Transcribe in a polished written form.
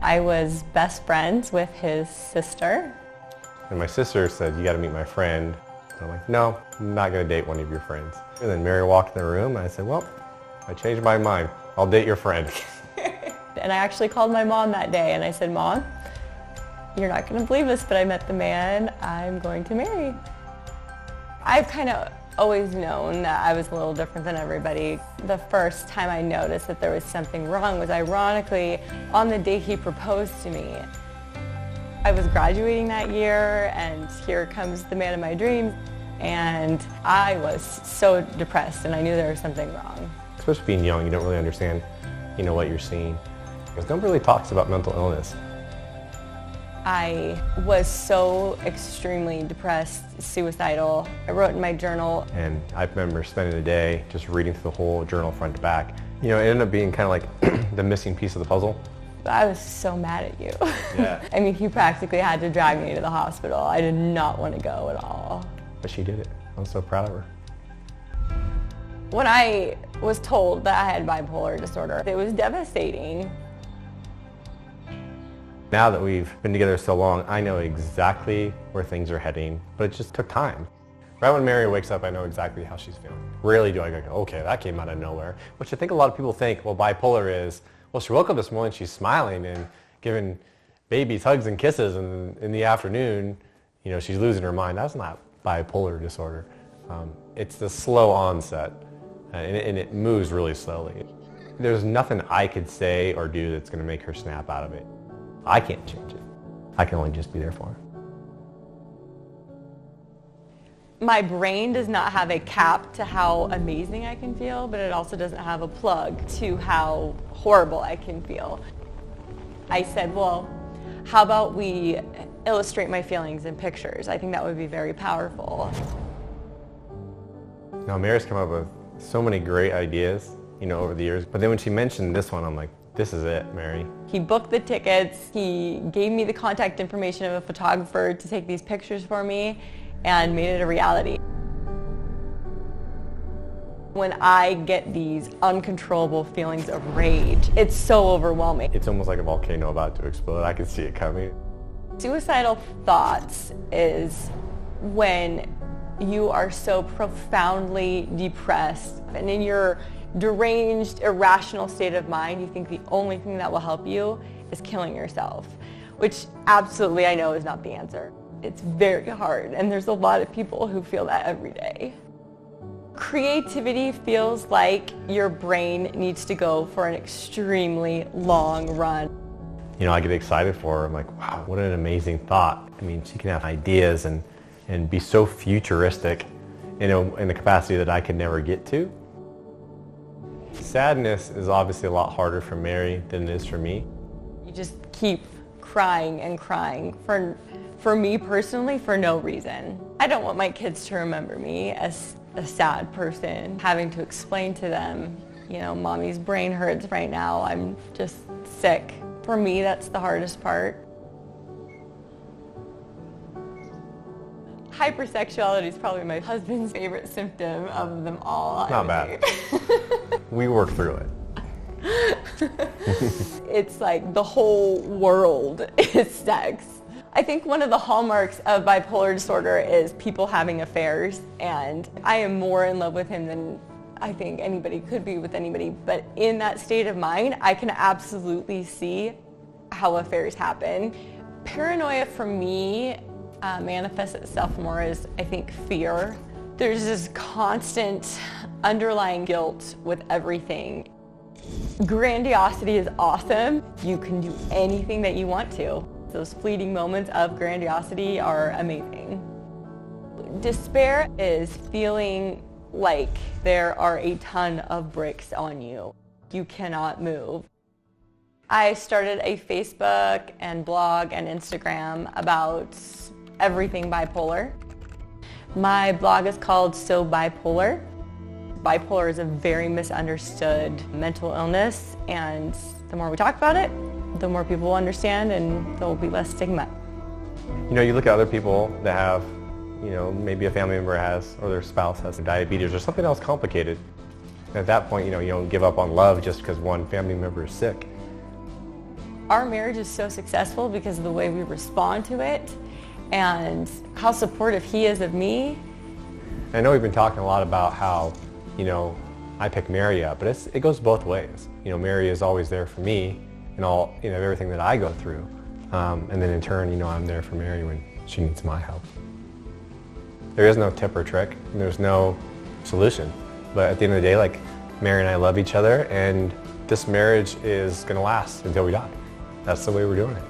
I was best friends with his sister. And my sister said, you got to meet my friend. And I'm like, no, I'm not going to date one of your friends. And then Mary walked in the room and I said, well, I changed my mind. I'll date your friend. And I actually called my mom that day and I said, Mom, you're not going to believe this, but I met the man I'm going to marry. I've kind of always known that I was a little different than everybody. The first time I noticed that there was something wrong was ironically on the day he proposed to me. I was graduating that year and here comes the man of my dreams, and I was so depressed and I knew there was something wrong. Especially being young, you don't really understand, what you're seeing. Because nobody really talks about mental illness. I was so extremely depressed, suicidal. I wrote in my journal. And I remember spending the day just reading through the whole journal front to back. It ended up being kind of like the missing piece of the puzzle. I was so mad at you. Yeah. I mean, he practically had to drag me to the hospital. I did not want to go at all. But she did it. I'm so proud of her. When I was told that I had bipolar disorder, it was devastating. Now that we've been together so long, I know exactly where things are heading, but it just took time. Right when Mary wakes up, I know exactly how she's feeling. Rarely do I go, okay, that came out of nowhere. Which I think a lot of people think, well, bipolar is, well, she woke up this morning, she's smiling and giving babies hugs and kisses, and in the afternoon, she's losing her mind. That's not bipolar disorder. It's the slow onset, and it moves really slowly. There's nothing I could say or do that's going to make her snap out of it. I can't change it. I can only just be there for her. My brain does not have a cap to how amazing I can feel, but it also doesn't have a plug to how horrible I can feel. I said, well, how about we illustrate my feelings in pictures? I think that would be very powerful. Now, Mary's come up with so many great ideas, over the years, but then when she mentioned this one, I'm like, this is it, Mary. He booked the tickets, he gave me the contact information of a photographer to take these pictures for me, and made it a reality. When I get these uncontrollable feelings of rage, it's so overwhelming. It's almost like a volcano about to explode. I can see it coming. Suicidal thoughts is when you are so profoundly depressed and in your deranged, irrational state of mind, you think the only thing that will help you is killing yourself, which absolutely I know is not the answer. It's very hard, and there's a lot of people who feel that every day. Creativity feels like your brain needs to go for an extremely long run. I get excited for her. I'm like, wow, what an amazing thought. I mean, she can have ideas and be so futuristic, in a capacity that I could never get to. Sadness is obviously a lot harder for Mary than it is for me. You just keep crying and crying for me personally, for no reason. I don't want my kids to remember me as a sad person, having to explain to them, mommy's brain hurts right now, I'm just sick. For me, that's the hardest part. Hypersexuality is probably my husband's favorite symptom of them all. Not bad. We work through it. It's like the whole world is sex. I think one of the hallmarks of bipolar disorder is people having affairs, and I am more in love with him than I think anybody could be with anybody, but in that state of mind, I can absolutely see how affairs happen. Paranoia for me manifests itself more as, I think, fear. There's this constant underlying guilt with everything. Grandiosity is awesome. You can do anything that you want to. Those fleeting moments of grandiosity are amazing. Despair is feeling like there are a ton of bricks on you. You cannot move. I started a Facebook and blog and Instagram about everything bipolar. My blog is called So Bipolar. Bipolar is a very misunderstood mental illness, and the more we talk about it, the more people will understand and there will be less stigma. You look at other people that have, maybe a family member has, or their spouse has diabetes or something else complicated. And at that point, you don't give up on love just because one family member is sick. Our marriage is so successful because of the way we respond to it and how supportive he is of me. I know we've been talking a lot about how, I pick Mary up, but it goes both ways. Mary is always there for me and all, everything that I go through. And then in turn, I'm there for Mary when she needs my help. There is no tip or trick, and there's no solution. But at the end of the day, like, Mary and I love each other, and this marriage is going to last until we die. That's the way we're doing it.